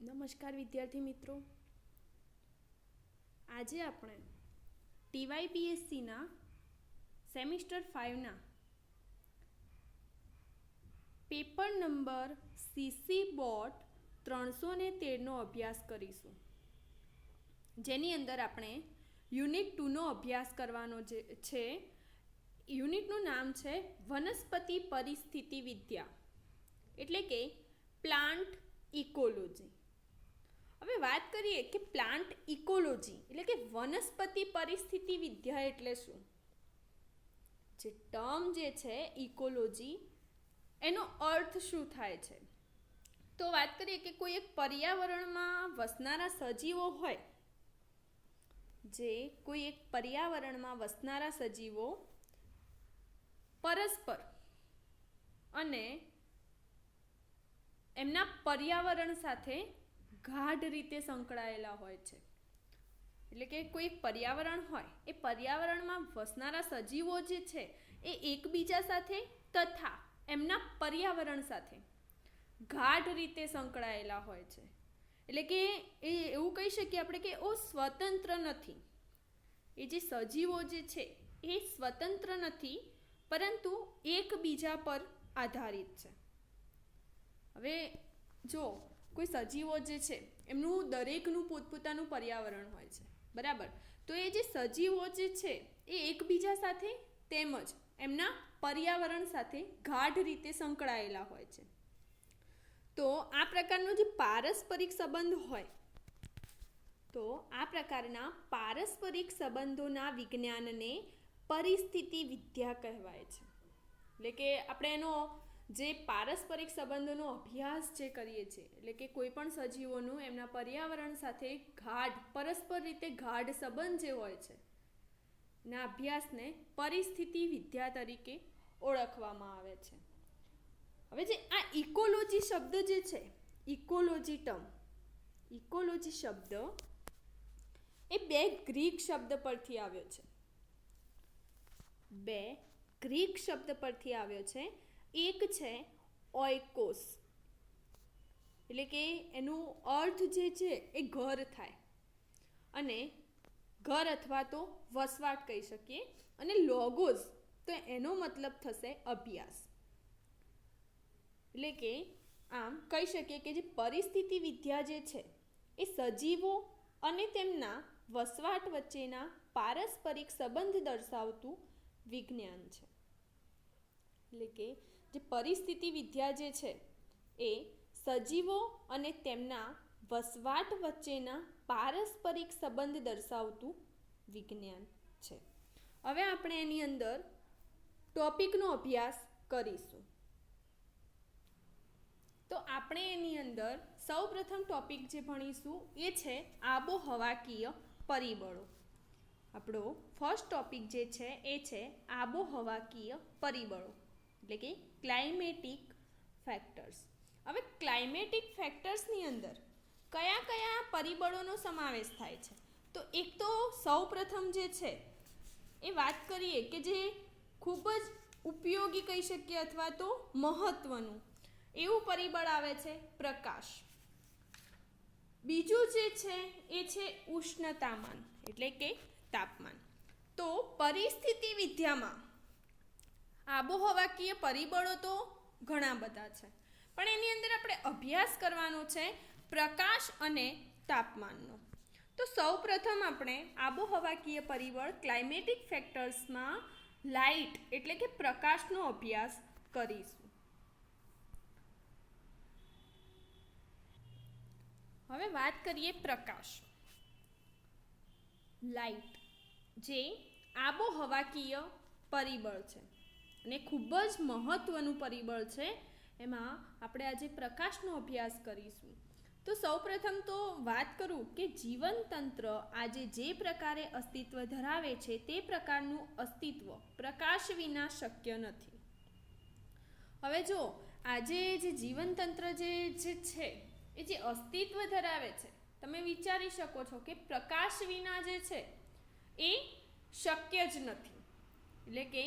નમસ્કાર વિદ્યાર્થી મિત્રો, આજે આપણે TYPSCના સેમિસ્ટર 5ના પેપર નંબર CC બોટ 313નો અભ્યાસ કરીશું, જેની અંદર આપણે યુનિટ 2નો અભ્યાસ કરવાનો છે. યુનિટનું નામ છે વનસ્પતિ પરિસ્થિતિ વિદ્યા, એટલે કે પ્લાન્ટ ઇકોલોજી. હવે વાત કરીએ કે પ્લાન્ટ ઇકોલોજી એટલે કે વનસ્પતિ પરિસ્થિતિ વિદ્યા એટલે શું. જે ટર્મ જે છે ઇકોલોજી, એનો અર્થ શું થાય છે? તો વાત કરીએ કે કોઈ એક પર્યાવરણમાં વસનારા સજીવો હોય, જે કોઈ એક પર્યાવરણમાં વસનારા સજીવો પરસ્પર અને એમના પર્યાવરણ સાથે ગાઢ રીતે સંકળાયેલા હોય છે. એટલે કે કોઈ પર્યાવરણ હોય, એ પર્યાવરણમાં વસનારા સજીવો જે છે એ એકબીજા સાથે તથા એમના પર્યાવરણ સાથે ગાઢ રીતે સંકળાયેલા હોય છે. એટલે કે એ એવું કહી શકીએ આપણે કે એ સ્વતંત્ર નથી. એ જે સજીવો જે છે એ સ્વતંત્ર નથી, પરંતુ એકબીજા પર આધારિત છે. હવે જો કોઈ સજીવો જે છે એમનું દરેકનું પોતપોતાનું પર્યાવરણ હોય છે, બરાબર? તો એ જે સજીવો જે છે એ એકબીજા સાથે તેમજ એમના પર્યાવરણ સાથે ગાઢ રીતે સંકળાયેલા હોય છે. તો આ પ્રકારનો જે પારસ્પરિક સંબંધ હોય, તો આ પ્રકારના પારસ્પરિક સંબંધોના વિજ્ઞાનને પરિસ્થિતિ વિદ્યા કહેવાય છે. એટલે કે આપણે એનો જે પારસ્પરિક સંબંધોનો અભ્યાસ જે કરીએ છીએ, એટલે કે કોઈ પણ સજીવોનું એમના પર્યાવરણ સાથે પરસ્પર રીતે ગાઢ સંબંધ જે હોય છે, ના અભ્યાસને પરિસ્થિતિ વિદ્યા તરીકે ઓળખવામાં આવે છે. હવે જે આ ઇકોલોજી શબ્દ જે છે, ઇકોલોજી શબ્દ એ બે ગ્રીક શબ્દ પરથી આવ્યો છે. એક છે ઓઇકોસ, એટલે કે એનું અર્થ જે છે એ ઘર થાય, અને ઘર અથવા તો વસવાટ કહી શકીએ. અને લોગોસ, તો એનો મતલબ થશે અભ્યાસ. એટલે કે આમ કહી શકીએ કે જે પરિસ્થિતિ વિદ્યા જે છે એ સજીવો અને તેમના વસવાટ વચ્ચેના પારસ્પરિક સંબંધ દર્શાવતું વિજ્ઞાન છે. એટલે કે જે પરિસ્થિતિ વિદ્યા જે છે એ સજીવો અને તેમના વસવાટ વચ્ચેના પારસ્પરિક સંબંધ દર્શાવતું વિજ્ઞાન છે. હવે આપણે એની અંદર ટોપિકનો અભ્યાસ કરીશું. તો આપણે એની અંદર સૌપ્રથમ ટોપિક જે ભણીશું એ છે આબોહવાકીય પરિબળો. આપણો ફર્સ્ટ ટોપિક જે છે એ છે આબોહવાકીય પરિબળો, એટલે કે ક્લાઇમેટિક ફેક્ટર્સ. હવે ક્લાઇમેટિક ફેક્ટર્સની અંદર કયા કયા પરિબળોનો સમાવેશ થાય છે? તો એક તો સૌપ્રથમ જે છે એ વાત કરીએ કે જે ખૂબ જ ઉપયોગી કહી શકીએ અથવા તો મહત્વનું એવું પરિબળ આવે છે પ્રકાશ. બીજું જે છે એ છે ઉષ્ણતામાન, એટલે કે તાપમાન. તો પરિસ્થિતિ વિદ્યામાં આબોહવાકીય પરિબળો તો ઘણા બધા છે, પણ એની અંદર આપણે અભ્યાસ કરવાનો છે પ્રકાશ અને તાપમાનનો. તો સૌપ્રથમ આપણે આબોહવાકીય પરિબળ ક્લાઇમેટિક ફેક્ટર્સમાં લાઇટ એટલે કે પ્રકાશનો અભ્યાસ કરીશું. હવે વાત કરીએ પ્રકાશ, લાઇટ, જે આબોહવાકીય પરિબળ છે અને ખૂબ જ મહત્વનું પરિબળ છે. એમાં આપણે આજે પ્રકાશનો અભ્યાસ કરીશું. તો સૌપ્રથમ તો વાત કરું કે જીવનતંત્ર આજે જે પ્રકારે અસ્તિત્વ ધરાવે છે તે પ્રકારનું અસ્તિત્વ પ્રકાશ વિના શક્ય નથી. હવે જો આજે જે જીવનતંત્ર જે છે એ જે અસ્તિત્વ ધરાવે છે, તમે વિચારી શકો છો કે પ્રકાશ વિના જે છે એ શક્ય જ નથી. એટલે કે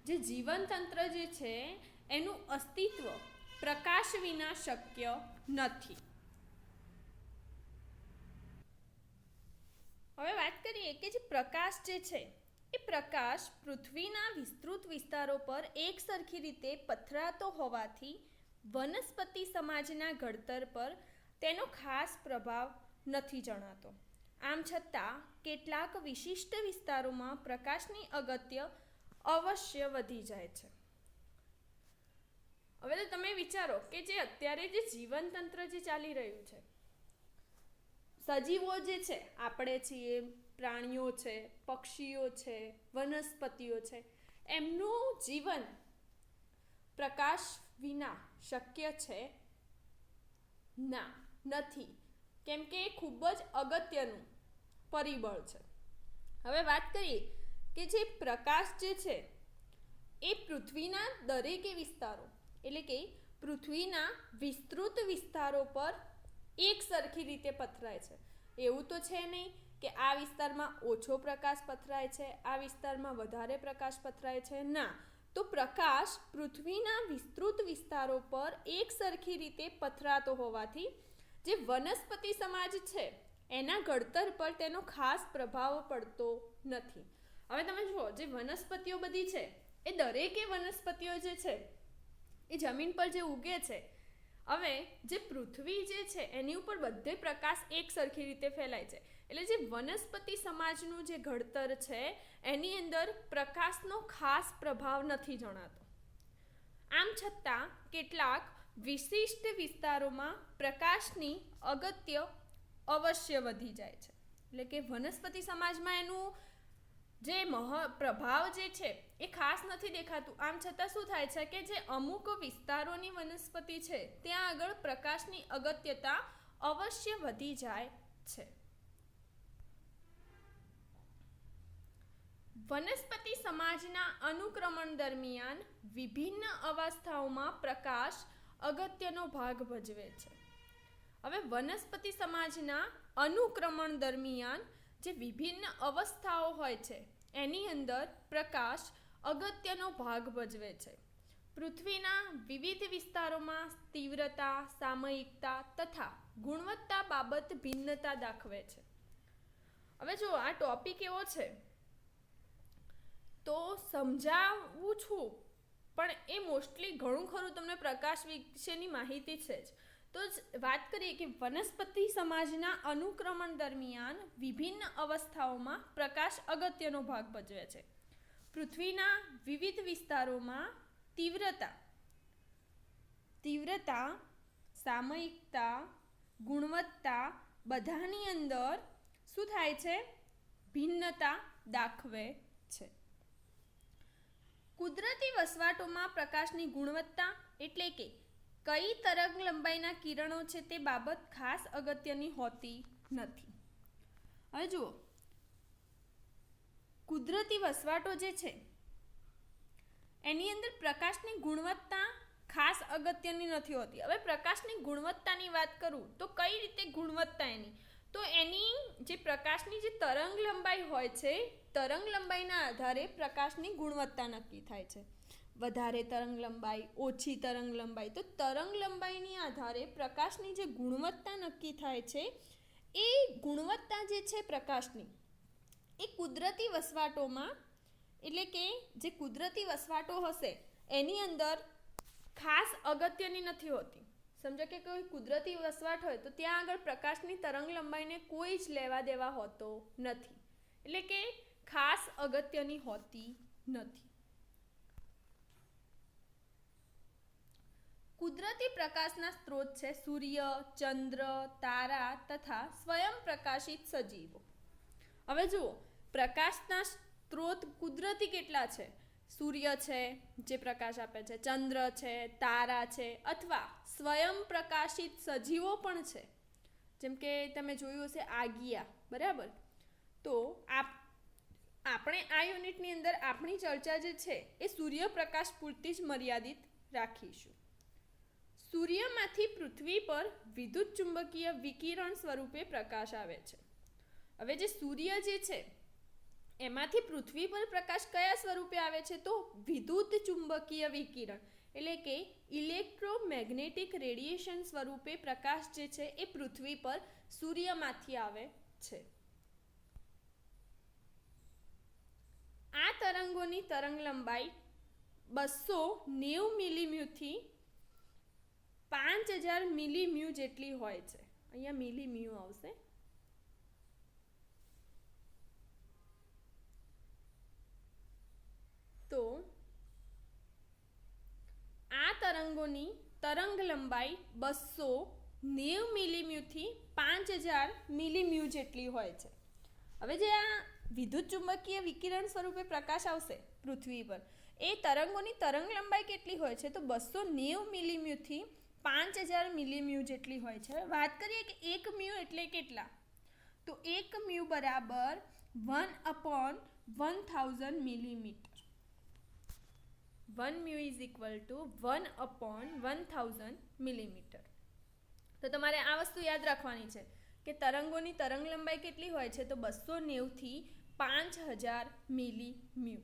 જે જીવનતંત્ર જે છે એનું અસ્તિત્વ પ્રકાશ વિના શક્ય નથી. હવે વાત કરીએ કે જે પ્રકાશ જે છે એ પ્રકાશ પૃથ્વીના વિસ્તૃત વિસ્તારો પર એક સરખી રીતે પથરાતો હોવાથી વનસ્પતિ સમાજના ઘડતર પર તેનો ખાસ પ્રભાવ નથી જણાતો. આમ છતાં કેટલાક વિશિષ્ટ વિસ્તારોમાં પ્રકાશની અગત્ય અવશ્ય વધી જાય છે. હવે તો તમે વિચારો કે જે અત્યારે જે જીવનતંત્ર જે ચાલી રહ્યું છે, સજીવો જે છે, આપણે છીએ, પ્રાણીઓ છે, પક્ષીઓ છે, વનસ્પતિઓ છે, એમનું જીવન પ્રકાશ વિના શક્ય છે ના, નથી, કેમ કે એ ખૂબ જ અગત્યનું પરિબળ છે. હવે વાત કરીએ કે જે પ્રકાશ જે છે એ પૃથ્વીના દરેકે વિસ્તારો એટલે કે પૃથ્વીના વિસ્તૃત વિસ્તારો પર એક સરખી રીતે પથરાય છે. એવું તો છે નહીં કે આ વિસ્તારમાં ઓછો પ્રકાશ પથરાય છે, આ વિસ્તારમાં વધારે પ્રકાશ પથરાય છે. ના, તો પ્રકાશ પૃથ્વીના વિસ્તૃત વિસ્તારો પર એક સરખી રીતે પથરાતો હોવાથી જે વનસ્પતિ સમાજ છે એના ઘડતર પર તેનો ખાસ પ્રભાવ પડતો નથી. હવે તમે જુઓ, જે વનસ્પતિઓ બધી છે એ દરેકે વનસ્પતિઓ જે છે એ જમીન પર જે ઉગે છે, હવે જે પૃથ્વી જે છે એની ઉપર બધે પ્રકાશ એક સરખી રીતે ફેલાય છે. એટલે જે વનસ્પતિ સમાજનું જે ઘડતર છે એની અંદર પ્રકાશનો ખાસ પ્રભાવ નથી જણાતો. આમ છતાં કેટલાક વિશિષ્ટ વિસ્તારોમાં પ્રકાશની અગત્ય અવશ્ય વધી જાય છે. એટલે કે વનસ્પતિ સમાજમાં એનું જે પ્રભાવ જે છે એ ખાસ નથી દેખાતું. આમ છતાં શું થાય છે કે જે અમુક વિસ્તારોની વનસ્પતિ છે ત્યાં આગળ પ્રકાશની અગત્યતા અવશ્ય વધી જાય છે. વનસ્પતિ સમાજના અનુક્રમણ દરમિયાન વિભિન્ન અવસ્થાઓમાં પ્રકાશ અગત્યનો ભાગ ભજવે છે. હવે વનસ્પતિ સમાજના અનુક્રમણ દરમિયાન જે વિભિન્ન અવસ્થાઓ હોય છે એની અંદર પ્રકાશ અગત્યનો ભાગ ભજવે છે. પૃથ્વીના વિવિધ વિસ્તારોમાં તીવ્રતા, સામયિકતા તથા ગુણવત્તા બાબત ભિન્નતા દાખવે છે. હવે જો આ ટોપિક એવો છે તો સમજાવું છું, પણ એ મોસ્ટલી ઘણું ખરું તમને પ્રકાશ વિશેની માહિતી છે જ. તો વાત કરીએ કે વનસ્પતિ સમાજના અનુક્રમણ દરમિયાન વિભિન્ન અવસ્થાઓમાં પ્રકાશ અગત્યનો ભાગ ભજવે છે. પૃથ્વીના વિવિધ વિસ્તારોમાં તીવ્રતા, સામયિકતા, ગુણવત્તા બધાની અંદર શું થાય છે? ભિન્નતા દાખવે છે. કુદરતી વસવાટોમાં પ્રકાશની ગુણવત્તા એટલે કે કઈ તરંગ લંબાઈના કિરણો છે તે બાબત ખાસ અગત્યની હોતી નથી. હવે જુઓ, કુદરતી વસવાટો જે છે એની અંદર પ્રકાશની ગુણવત્તા ખાસ અગત્યની નથી હોતી. હવે પ્રકાશની ગુણવત્તાની વાત કરું તો કઈ રીતે ગુણવત્તા એની? તો એની જે પ્રકાશની જે તરંગ લંબાઈ હોય છે, તરંગ લંબાઈના આધારે પ્રકાશની ગુણવત્તા નક્કી થાય છે. વધારે તરંગ લંબાઈ, ઓછી તરંગ લંબાઈ. તો તરંગ લંબાઈની આધારે પ્રકાશની જે ગુણવત્તા નક્કી થાય છે, એ ગુણવત્તા જે છે પ્રકાશની એ કુદરતી વસવાટોમાં એટલે કે જે કુદરતી વસવાટો હશે એની અંદર ખાસ અગત્યની નથી હોતી. સમજો કે કોઈ કુદરતી વસવાટ હોય તો ત્યાં આગળ પ્રકાશની તરંગ લંબાઈને કોઈ જ લેવા દેવા હોતો નથી, એટલે કે ખાસ અગત્યની હોતી નથી. કુદરતી પ્રકાશના સ્ત્રોત છે સૂર્ય, ચંદ્ર, તારા તથા સ્વયં પ્રકાશિત સજીવો. હવે જુઓ, પ્રકાશના સ્ત્રોત કુદરતી કેટલા છે? સૂર્ય છે જે પ્રકાશ આપે છે, ચંદ્ર છે, તારા છે, અથવા સ્વયં પ્રકાશિત સજીવો પણ છે. જેમ કે તમે જોયું હશે આગિયા, બરાબર? તો આપણે આ યુનિટની અંદર આપણી ચર્ચા જે છે એ સૂર્યપ્રકાશ પૂરતી જ મર્યાદિત રાખીશું. સૂર્યમાંથી પૃથ્વી પર વિદ્યુત ચુંબકીય વિકિરણ સ્વરૂપે પ્રકાશ આવે છે. હવે જે સૂર્ય જે છે એમાંથી પૃથ્વી પર પ્રકાશ કયા સ્વરૂપે આવે છે? તો વિદ્યુત ચુંબકીય વિકિરણ એટલે કે ઇલેક્ટ્રોમેગ્નેટિક રેડિયેશન સ્વરૂપે પ્રકાશ જે છે એ પૃથ્વી પર સૂર્યમાંથી આવે છે. આ તરંગોની તરંગ લંબાઈ 290 મિલીમ્યુથી 5000 મિલીમ્યુ જેટલી હોય છે. અહીંયા મિલીમ્યુ આવશે. તો આ તરંગોની તરંગ લંબાઈ 290 મિલીમ્યુથી 5000 મિલીમ્યુ જેટલી હોય છે. હવે જે આ વિદ્યુત ચુંબકીય વિકિરણ સ્વરૂપે પ્રકાશ આવશે પૃથ્વી પર, એ તરંગોની તરંગ લંબાઈ કેટલી હોય છે? તો 290 મિલીમ્યુથી 5000 મિલીમ્યુ જેટલી હોય છે. હવે વાત કરીએ કે 1 મ્યુ એટલે કેટલા, તો 1 મ્યુ બરાબર 1/1000 millimetre. 1 mu is equal to 1/1000 millimetre. તો તમારે આ વસ્તુ યાદ રાખવાની છે કે તરંગોની તરંગ લંબાઈ કેટલી હોય છે? તો 290થી 5000 મિલીમ્યુ.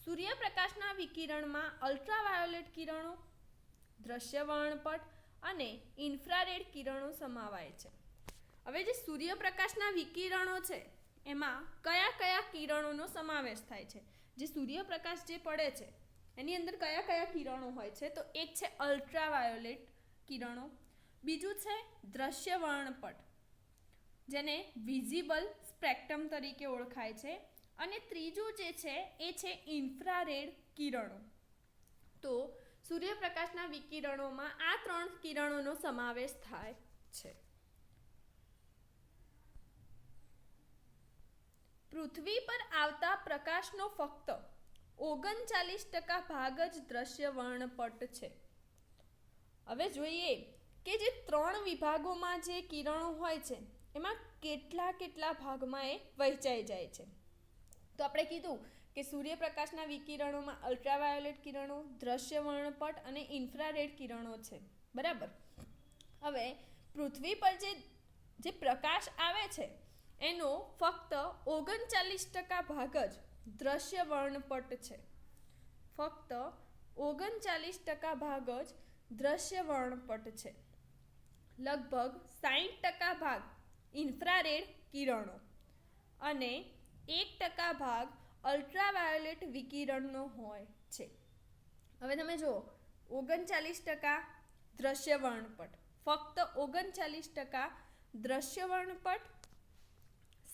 સૂર્યપ્રકાશના વિકિરણમાં અલ્ટ્રાવાયોલેટ કિરણો, દ્રશ્ય વર્ણપટ અને ઇન્ફ્રારેડ કિરણો સમાવાય છે. હવે જે સૂર્યપ્રકાશના વિકિરણો છે એમાં કયા કયા કિરણોનો સમાવેશ થાય છે? જે સૂર્યપ્રકાશ જે પડે છે એની અંદર કયા કયા કિરણો હોય છે? તો એક છે અલ્ટ્રાવાયોલેટ કિરણો, બીજું છે દ્રશ્ય વર્ણપટ જેને વિઝિબલ સ્પેક્ટ્રમ તરીકે ઓળખાય છે, અને ત્રીજું જે છે એ છે ઇન્ફ્રારેડ કિરણો. તો સૂર્યપ્રકાશના વિકિરણોમાં આ 3 કિરણોનો સમાવેશ થાય છે. પૃથ્વી પર આવતા પ્રકાશનો ફક્ત 39% ભાગ જ દ્રશ્ય વર્ણપટ છે. હવે જોઈએ કે જે 3 વિભાગોમાં જે કિરણો હોય છે એમાં કેટલા ભાગમાં એ વહેંચાઈ જાય છે. તો આપણે કીધું કે સૂર્યપ્રકાશના વિકિરણોમાં અલ્ટ્રાવાયોલેટ કિરણો, દ્રશ્ય વર્ણપટ અને ઇન્ફ્રારેડ કિરણો છે. બરાબર. હવે પૃથ્વી પર જે પ્રકાશ આવે છે એનો ફક્ત 39% ભાગ જ દ્રશ્ય વર્ણપટ છે. ફક્ત 39% ભાગ જ દ્રશ્ય વર્ણપટ છે. લગભગ 60% ભાગ ઇન્ફ્રારેડ કિરણો અને 1% ભાગ અલ્ટ્રાવાયોલેટ વિકિરણનો હોય છે. હવે તમે જુઓ, 39% દ્રશ્ય વર્ણપટ, ફક્ત 39% દ્રશ્ય વર્ણપટ,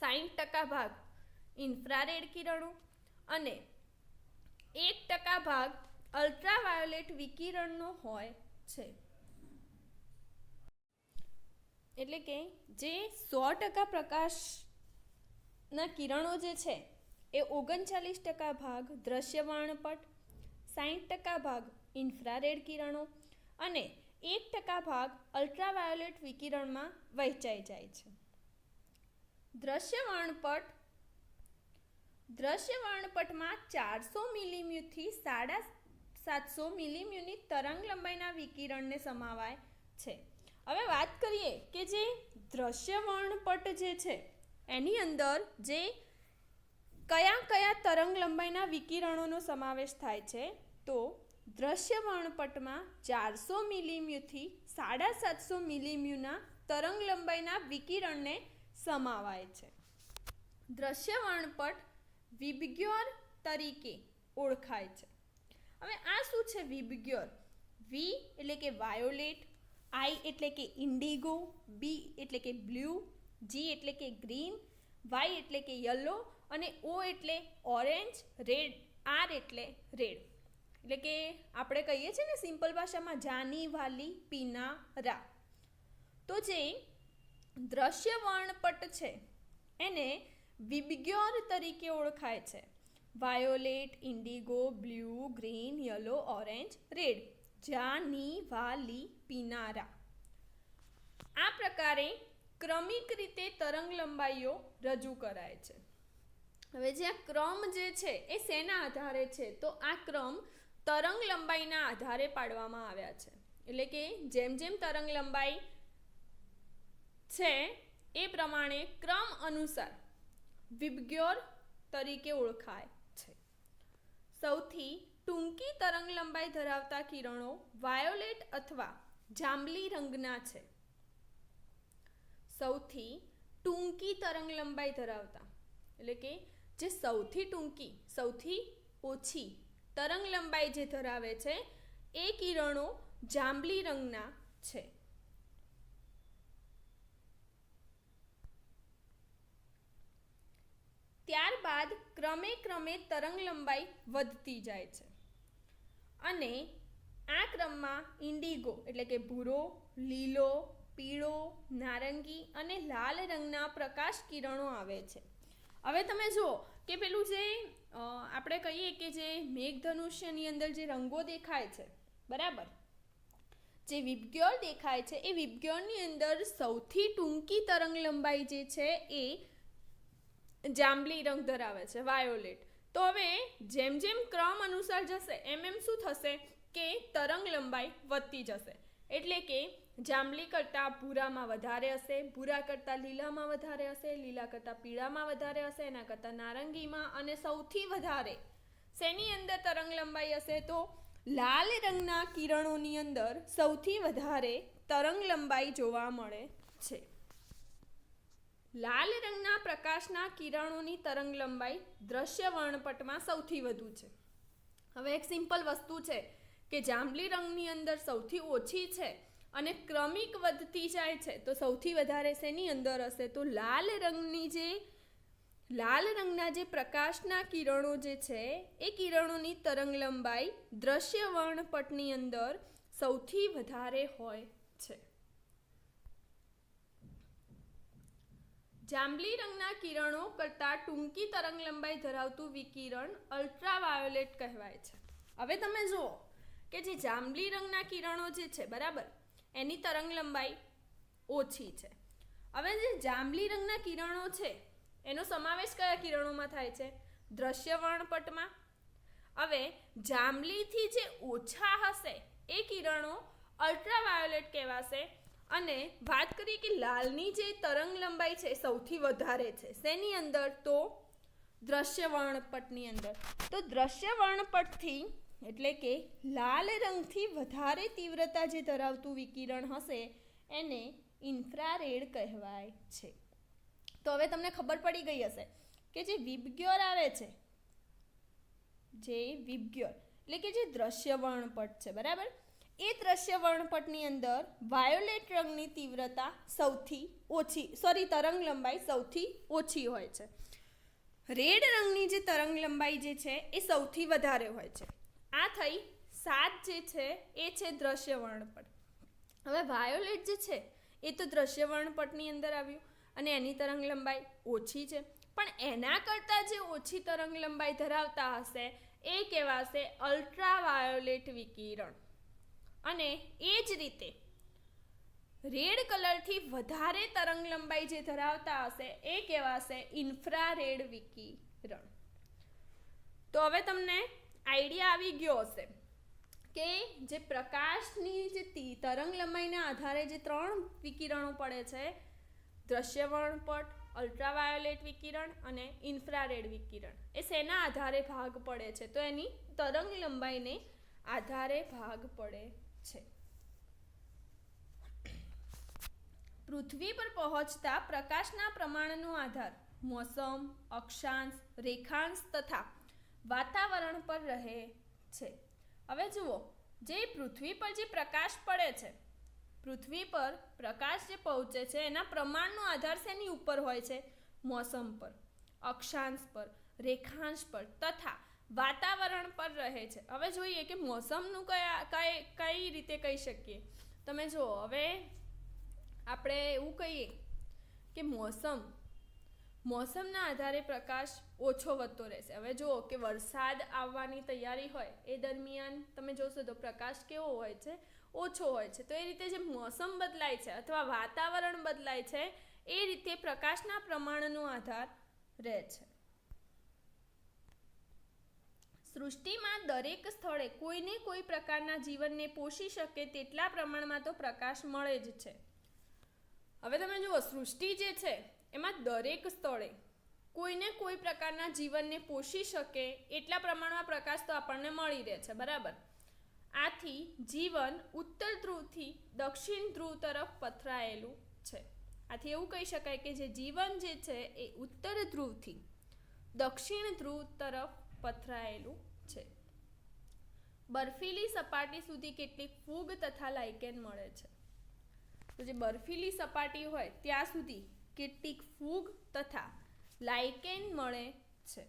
60% ભાગ ઇન્ફ્રારેડ કિરણો અને 1% ભાગ અલ્ટ્રાવાયોલેટ વિકિરણનો હોય છે. એટલે કે જે 100% પ્રકાશના કિરણો જે છે એ 39% ભાગ દ્રશ્ય વર્ણપટ, 60% ભાગ ઇન્ફ્રારેડ કિરણો અને 1% ભાગ અલ્ટ્રાવાયોલેટ વિકિરણમાં વહેંચાઈ જાય છે. દ્રશ્ય વર્ણપટમાં 400 મિલીમ્યુથી 750 મિલીમ્યુની તરંગ લંબાઈના વિકિરણને સમાવાય છે. હવે વાત કરીએ કે જે દ્રશ્ય વર્ણપટ જે છે એની અંદર જે કયા તરંગ લંબાઈના વિકિરણોનો સમાવેશ થાય છે, તો દ્રશ્ય વર્ણપટમાં 400 મિલીમ્યુથી 750 મિલીમ્યુના તરંગ લંબાઈના વિકિરણને સમાવાય છે. દ્રશ્ય વર્ણપટ વિબગ્યોર તરીકે ઓળખાય છે. હવે આ શું છે વિબગ્યોર? વી એટલે કે વાયોલેટ, આઈ એટલે કે ઇન્ડિગો, બી એટલે કે બ્લુ, જી એટલે કે ગ્રીન, વાય એટલે કે યલો અને ઓ એટલે ઓરેન્જ, રેડ, આર એટલે રેડ. એટલે કે આપણે કહીએ છીએ ને સિમ્પલ ભાષામાં જાની, વાલી, પીના, રા. તો જે દ્રશ્ય વર્ણપટ છે એને વિબગ્યોર તરીકે ઓળખાય છે. Violet, Indigo, blue, green, yellow, orange, red, Jani, વાલી, પીનારા. આ પ્રકારે ક્રમિક રીતે તરંગ લંબાઈઓ રજૂ કરાય છે. હવે જે આ ક્રમ જે છે એ શેના આધારે છે? તો આ ક્રમ તરંગ લંબાઈના આધારે પાડવામાં આવ્યા છે. એટલે કે જેમ જેમ તરંગ લંબાઈ છે એ પ્રમાણે ક્રમ અનુસાર વિબગ્યોર તરીકે ઓળખાય છે. સૌથી ટૂંકી તરંગ લંબાઈ ધરાવતા કિરણો વાયોલેટ અથવા જાંબલી રંગના છે. સૌથી ટૂંકી તરંગ લંબાઈ ધરાવતા એટલે કે જે સૌથી ટૂંકી સૌથી ઓછી તરંગ લંબાઈ જે ધરાવે છે એ કિરણો જાંબલી રંગના છે. ત્યારબાદ ક્રમે ક્રમે તરંગ લંબાઈ વધતી જાય છે અને આ ક્રમમાં ઇન્ડિગો એટલે કે ભૂરો, લીલો, પીળો, નારંગી અને લાલ રંગના પ્રકાશ કિરણો આવે છે. હવે તમે જુઓ કે પેલું જે આપણે કહીએ કે જે મેઘધનુષ્યની અંદર જે રંગો દેખાય છે, બરાબર, જે વિબગ્યોર દેખાય છે એ વિબગ્યોરની અંદર સૌથી ટૂંકી તરંગ લંબાઈ જે છે એ જાંબલી રંગ ધરાવે છે, વાયોલેટ. તો હવે જેમ જેમ ક્રમ અનુસાર જશે એમ એમ શું થશે કે તરંગ લંબાઈ વધતી જશે. એટલે કે જાંબલી કરતાં ભૂરામાં વધારે હશે, ભૂરા કરતાં લીલામાં વધારે હશે, લીલા કરતાં પીળામાં વધારે હશે, એના કરતાં નારંગીમાં, અને સૌથી વધારે શેની અંદર તરંગ લંબાઈ હશે તો લાલ રંગના કિરણોની અંદર સૌથી વધારે તરંગ લંબાઈ જોવા મળે છે. લાલ રંગના પ્રકાશના કિરણોની તરંગ લંબાઈ દ્રશ્ય વર્ણપટમાં સૌથી વધુ છે. હવે એક સિમ્પલ વસ્તુ છે કે જાંબલી રંગની અંદર સૌથી ઓછી છે અને ક્રમિક વધતી જાય છે, તો સૌથી વધારે શેની અંદર હશે તો લાલ રંગના જે પ્રકાશના કિરણો જે છે એ કિરણોની તરંગ લંબાઈ દ્રશ્ય વર્ણપટની અંદર સૌથી વધારે હોય છે. જાંબલી રંગના કિરણો કરતાં ટૂંકી તરંગ લંબાઈ ધરાવતું વિકિરણ અલ્ટ્રાવાયોલેટ કહેવાય છે. હવે તમે જુઓ કે જે જાંબલી રંગના કિરણો જે છે, બરાબર, એની તરંગ લંબાઈ ઓછી છે. હવે જે જાંબલી રંગના કિરણો છે એનો સમાવેશ કયા કિરણોમાં થાય છે? દ્રશ્ય વર્ણપટમાં. હવે જાંબલીથી જે ઓછા હશે એ કિરણો અલ્ટ્રાવાયોલેટ કહેવાશે. અને વાત કરીએ કે લાલની જે તરંગ લંબાઈ છે સૌથી વધારે છે શેની અંદર તો દ્રશ્ય વર્ણપટની અંદર. તો દ્રશ્ય વર્ણપટથી એટલે કે લાલ રંગથી વધારે તીવ્રતા જે ધરાવતું વિકિરણ હશે એને ઇન્ફ્રારેડ કહેવાય છે. તો હવે તમને ખબર પડી ગઈ હશે કે જે વિબગ્યોર આવે છે, જે વિબગ્યોર એટલે કે જે દ્રશ્ય વર્ણપટ છે, બરાબર, એ દ્રશ્ય વર્ણપટની અંદર વાયોલેટ રંગની તીવ્રતા સૌથી ઓછી, તરંગ લંબાઈ સૌથી ઓછી હોય છે. રેડ રંગની જે તરંગ લંબાઈ જે છે એ સૌથી વધારે હોય છે. આ થઈ 7 જે છે એ છે દ્રશ્ય વર્ણપટ. હવે વાયોલેટ જે છે એ તો દ્રશ્ય વર્ણપટની અંદર આવ્યું અને એની તરંગ લંબાઈ ઓછી છે, પણ એના કરતાં જે ઓછી તરંગ લંબાઈ ધરાવતા હશે એ કહેવાશે અલ્ટ્રાવાયોલેટ વિકિરણ. અને એ જ રીતે રેડ કલરથી વધારે તરંગ લંબાઈ જે ધરાવતા હશે એ કહેવાશે ઇન્ફ્રારેડ વિકિરણ. તો હવે તમને આઈડિયા આવી ગયો હશે કે જે પ્રકાશની જે તરંગ લંબાઈના આધારે જે 3 વિકિરણો પડે છે, દ્રશ્ય વર્ણપટ, અલ્ટ્રાવાયોલેટ વિકિરણ અને ઇન્ફ્રારેડ વિકિરણ, એ શેના આધારે ભાગ પડે છે? તો એની તરંગ લંબાઈને આધારે ભાગ પડે છે. પૃથ્વી પર પહોંચતા પ્રકાશના પ્રમાણનો આધાર મોસમ, અક્ષાંશ, રેખાંશ તથા વાતાવરણ પર રહે છે. હવે જુઓ, જે પૃથ્વી પર જે પ્રકાશ પડે છે, પૃથ્વી પર પ્રકાશ જે પહોંચે છે એના પ્રમાણનો આધાર શેની ઉપર હોય છે? મોસમ પર, અક્ષાંશ પર, રેખાંશ પર તથા વાતાવરણ પર રહે છે. હવે જોઈએ કે મોસમનું કઈ રીતે કહી શકીએ. તમે જુઓ, હવે આપણે એવું કહીએ કે મોસમના આધારે પ્રકાશ ઓછો વધતો રહેશે. હવે જુઓ કે વરસાદ આવવાની તૈયારી હોય એ દરમિયાન તમે જોશો તો પ્રકાશ કેવો હોય છે? ઓછો હોય છે. તો એ રીતે જે મોસમ બદલાય છે અથવા વાતાવરણ બદલાય છે એ રીતે પ્રકાશના પ્રમાણનો આધાર રહે છે. સૃષ્ટિમાં દરેક સ્થળે કોઈને કોઈ પ્રકારના જીવનને પોષી શકે તેટલા પ્રમાણમાં તો પ્રકાશ મળે જ છે. હવે તમે જુઓ, સૃષ્ટિ જે છે એમાં દરેક સ્થળે કોઈને કોઈ પ્રકારના જીવનને પોષી શકે એટલા પ્રમાણમાં પ્રકાશ તો આપણને મળી રહે છે, બરાબર. આથી જીવન ઉત્તર ધ્રુવથી દક્ષિણ ધ્રુવ તરફ પથરાયેલું છે. આથી એવું કહી શકાય કે જે જીવન જે છે એ ઉત્તર ધ્રુવથી દક્ષિણ ધ્રુવ તરફ પથરાયેલું છે. બર્ફીલી સપાટી સુધી કેટલીક ફૂગ તથા લાઇકેન મળે છે. તો જે બર્ફીલી સપાટી હોય ત્યાં સુધી કેટલીક ફૂગ તથા લાઇકેન મળે છે.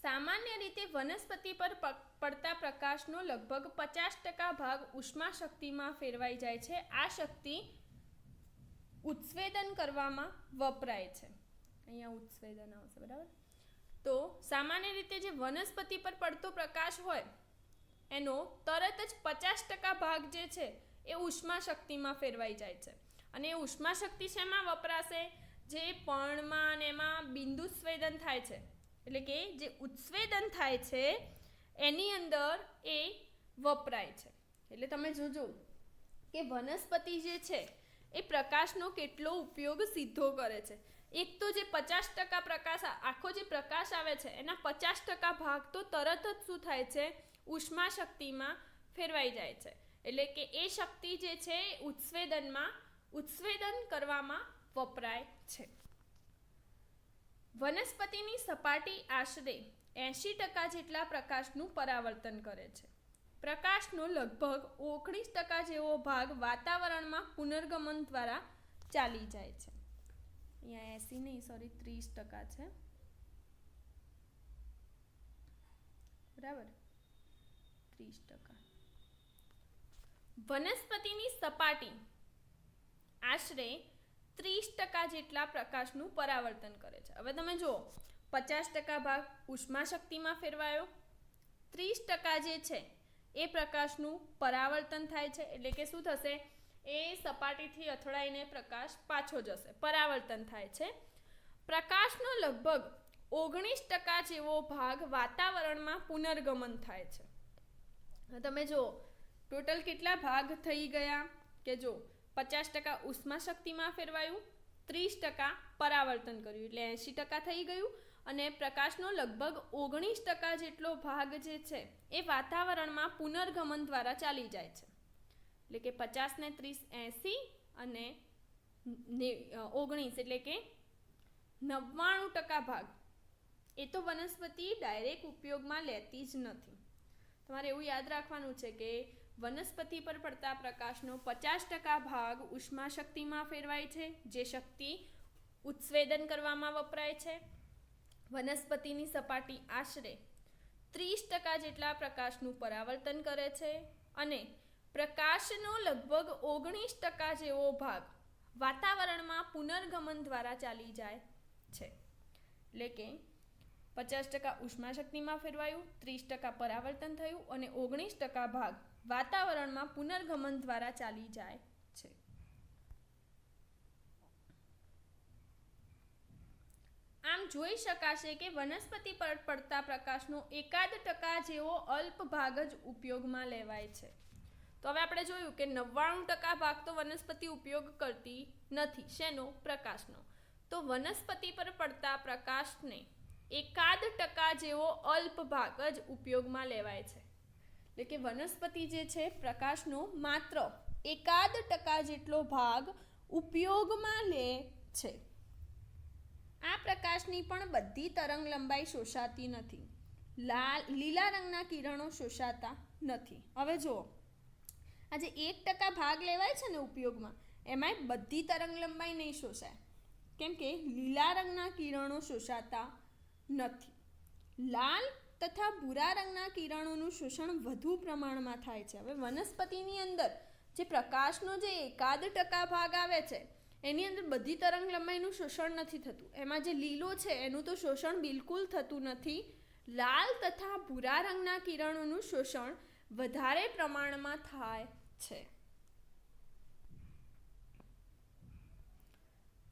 સામાન્ય રીતે વનસ્પતિ પર પડતા પ્રકાશનો લગભગ 50% ભાગ ઉષ્મા શક્તિમાં ફેરવાઈ જાય છે. આ શક્તિ ઉત્સવેદન કરવામાં વપરાય છે. અહીંયા ઉત્સવેદન આવશે, બરાબર. તો સામાન્ય રીતે જે વનસ્પતિ પર પડતો પ્રકાશ હોય એનો તરત જ 50% ભાગ જે છે એ ઉષ્મા શક્તિમાં ફેરવાઈ જાય છે. અને એ ઉષ્મા શક્તિ શેમાં વપરાશે? જે પર્ણમાં અને એમાં બિંદુ સ્વેદન થાય છે, એટલે કે જે ઉત્સવેદન થાય છે એની અંદર એ વપરાય છે. એટલે તમે જોજો કે વનસ્પતિ જે છે એ પ્રકાશનો કેટલો ઉપયોગ સીધો કરે છે. એક તો જે 50% પ્રકાશ, આખો જે પ્રકાશ આવે છે એના 50% ભાગ તો તરત જ શું થાય છે? ઉષ્મા શક્તિમાં ફેરવાઈ જાય છે. એટલે કે એ શક્તિ જે છે ઉત્સવેદન કરવામાં વપરાય છે. વનસ્પતિની સપાટી આશરે 80% જેટલા પ્રકાશનું પરાવર્તન કરે છે. પ્રકાશનો લગભગ 19% જેવો ભાગ વાતાવરણમાં પુનર્ગમન દ્વારા ચાલી જાય છે. અહીંયા 80 નહીં, સોરી 30% છે, બરાબર, 30%. વનસ્પતિની સપાટી આશરે 30% જેટલા પ્રકાશનું પરાવર્તન કરે છે. હવે તમે જુઓ, 50% ભાગ ઉષ્મા શક્તિમાં ફેરવાયો, 30% જે છે એ પ્રકાશનું પરાવર્તન થાય છે. એટલે કે શું થશે? એ સપાટીથી અથડાઈને પ્રકાશ પાછો જશે, પરાવર્તન થાય છે. પ્રકાશનો લગભગ 19% જેવો ભાગ વાતાવરણમાં પુનર્ગમન થાય છે. તમે જુઓ ટોટલ કેટલા ભાગ થઈ ગયા કે જો 50% ઉષ્મા શક્તિમાં ફેરવાયું, 30% પરાવર્તન કર્યું, એટલે 80% થઈ ગયું. અને પ્રકાશનો લગભગ 19% જેટલો ભાગ જે છે એ વાતાવરણમાં પુનર્ગમન દ્વારા ચાલી જાય છે. એટલે કે 50 ને 30 80 અને 19 એટલે કે 99% ભાગ એ તો વનસ્પતિ ડાયરેક્ટ ઉપયોગમાં લેતી જ નથી. તમારે એવું યાદ રાખવાનું છે કે વનસ્પતિ પર પડતા પ્રકાશનો 50% ભાગ ઉષ્મા શક્તિમાં ફેરવાય છે, જે શક્તિ ઉત્સવેદન કરવામાં વપરાય છે. વનસ્પતિની સપાટી આશરે 30% જેટલા પ્રકાશનું પરાવર્તન કરે છે અને પ્રકાશનો લગભગ 19% જેવો ભાગ વાતાવરણમાં પુનર્ગમન દ્વારા ચાલી જાય છે. એટલે કે 50% ઉષ્મા શક્તિમાં ફેરવાયું, 30% પરાવર્તન થયું અને 19% ભાગ વાતાવરણમાં પુનર્ગમન દ્વારા ચાલી જાય છે. આમ જોઈ શકાશે કે વનસ્પતિ પર પડતા પ્રકાશનો 1% જેવો અલ્પ ભાગ જ ઉપયોગમાં લેવાય છે. તો હવે આપણે જોયું કે 99% ભાગ તો વનસ્પતિ ઉપયોગ કરતી નથી. શેનો? પ્રકાશનો. તો વનસ્પતિ પર પડતા પ્રકાશને 1% જેવો અલ્પ ભાગ જ ઉપયોગમાં લેવાય છે. એટલે કે વનસ્પતિ જે છે પ્રકાશનો માત્ર 1% જેટલો ભાગ ઉપયોગમાં લે છે. આ પ્રકાશની પણ બધી તરંગ લંબાઈ શોષાતી નથી. લીલા રંગના કિરણો શોષાતા નથી. હવે જુઓ, આ જે 1% ભાગ લેવાય છે ને ઉપયોગમાં, એમાં બધી તરંગ લંબાઈ નહીં શોષાય, કેમ કે લીલા રંગના કિરણો શોષાતા નથી. લાલ તથા ભૂરા રંગના કિરણોનું શોષણ વધુ પ્રમાણમાં થાય છે. હવે વનસ્પતિની અંદર જે પ્રકાશનો જે 1% ભાગ આવે છે એની અંદર બધી તરંગ લંબાઈનું શોષણ નથી થતું. એમાં જે લીલો છે એનું તો શોષણ બિલકુલ થતું નથી. લાલ તથા ભૂરા રંગના કિરણોનું શોષણ વધારે પ્રમાણમાં થાય છે.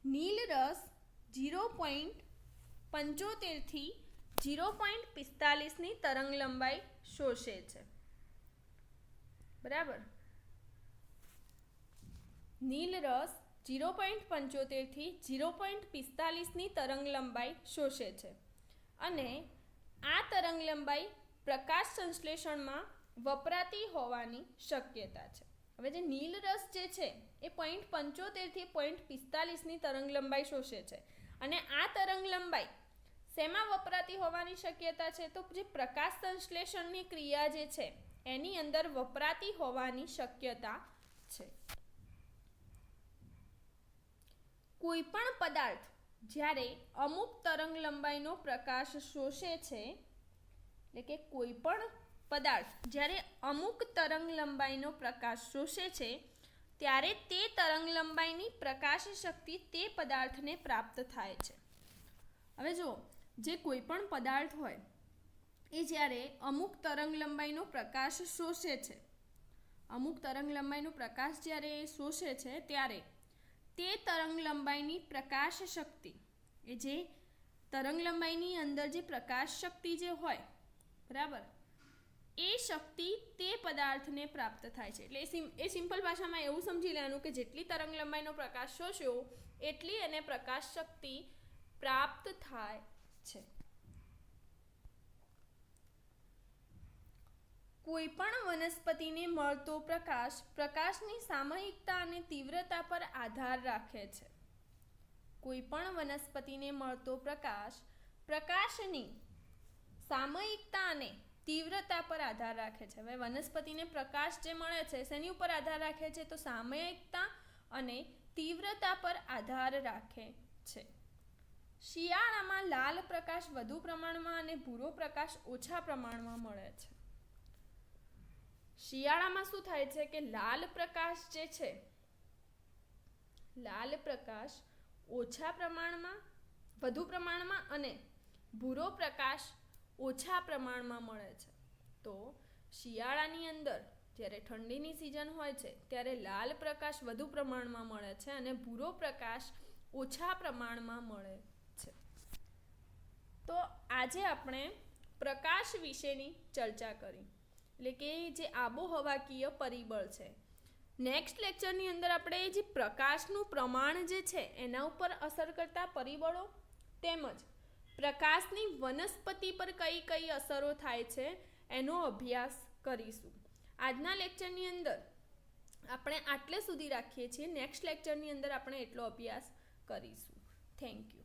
નીલ રસ 0.75 થી 0.45 ની તરંગ લંબાઈ શોષે છે. બરાબર. નીલ રસ 0.75 થી 0.45 ની તરંગ લંબાઈ શોષે છે અને આ તરંગ લંબાઈ પ્રકાશ સંશ્લેષણમાં વપરાતી હોવાની શક્યતા છે. હવે જે નીલ રસ જે છે એ 0.75 થી 0.45 ની તરંગ લંબાઈ શોષે છે અને આ તરંગ લંબાઈ શેમાં વપરાતી હોવાની શક્યતા છે? તો જે પ્રકાશ સંશ્લેષણની ક્રિયા જે છે એની અંદર વપરાતી હોવાની શક્યતા છે. કોઈ પણ પદાર્થ જ્યારે અમુક તરંગ લંબાઈનો પ્રકાશ શોષે છે, એટલે કે કોઈ પણ પદાર્થ જ્યારે અમુક તરંગ લંબાઈનો પ્રકાશ શોષે છે ત્યારે તે તરંગ લંબાઈની પ્રકાશ શક્તિ તે પદાર્થને પ્રાપ્ત થાય છે. હવે જો જે કોઈ પણ પદાર્થ હોય એ જ્યારે અમુક તરંગ લંબાઈનો પ્રકાશ શોષે છે, અમુક તરંગ લંબાઈનો પ્રકાશ જ્યારે શોષે છે ત્યારે તે તરંગ લંબાઈની પ્રકાશ શક્તિ, એ જે તરંગ લંબાઈની અંદર જે પ્રકાશ શક્તિ જે હોય, બરાબર, એ શક્તિ તે પદાર્થને પ્રાપ્ત થાય છે. એટલે એ સિમ્પલ ભાષામાં એવું સમજી લેવાનું કે જેટલી તરંગ લંબાઈનો પ્રકાશ શોષ્યો એટલી એને પ્રકાશ શક્તિ પ્રાપ્ત થાય છે. કોઈ પણ વનસ્પતિને મળતો પ્રકાશ પ્રકાશની સામયિકતા અને તીવ્રતા પર આધાર રાખે છે. કોઈ પણ વનસ્પતિને મળતો પ્રકાશ પ્રકાશની સામયિકતા અને તીવ્રતા પર આધાર રાખે છે. હવે વનસ્પતિને પ્રકાશ જે મળે છે શેની ઉપર આધાર રાખે છે? તો સામયિકતા અને તીવ્રતા પર આધાર રાખે છે. શિયાળામાં લાલ પ્રકાશ વધુ પ્રમાણમાં અને ભૂરો પ્રકાશ ઓછા પ્રમાણમાં મળે છે. શિયાળામાં શું થાય છે કે લાલ પ્રકાશ જે છે, લાલ પ્રકાશ ઓછા પ્રમાણમાં, વધુ પ્રમાણમાં અને ભૂરો પ્રકાશ ઓછા પ્રમાણમાં મળે છે. તો શિયાળાની અંદર જ્યારે ઠંડીની સિઝન હોય છે ત્યારે લાલ પ્રકાશ વધુ પ્રમાણમાં મળે છે અને ભૂરો પ્રકાશ ઓછા પ્રમાણમાં મળે છે. તો આજે આપણે પ્રકાશ વિશેની ચર્ચા કરી, એટલે કે જે આબોહવાકીય પરિબળ છે. નેક્સ્ટ લેક્ચરની અંદર આપણે જે પ્રકાશનું પ્રમાણ જે છે એના ઉપર અસર કરતા પરિબળો તેમજ પ્રકાશની વનસ્પતિ પર કઈ કઈ અસરો થાય છે એનો અભ્યાસ કરીશું. આજના લેક્ચરની અંદર આપણે આટલે સુધી રાખીએ છીએ. નેક્સ્ટ લેક્ચરની અંદર આપણે એટલો અભ્યાસ કરીશું. Thank you.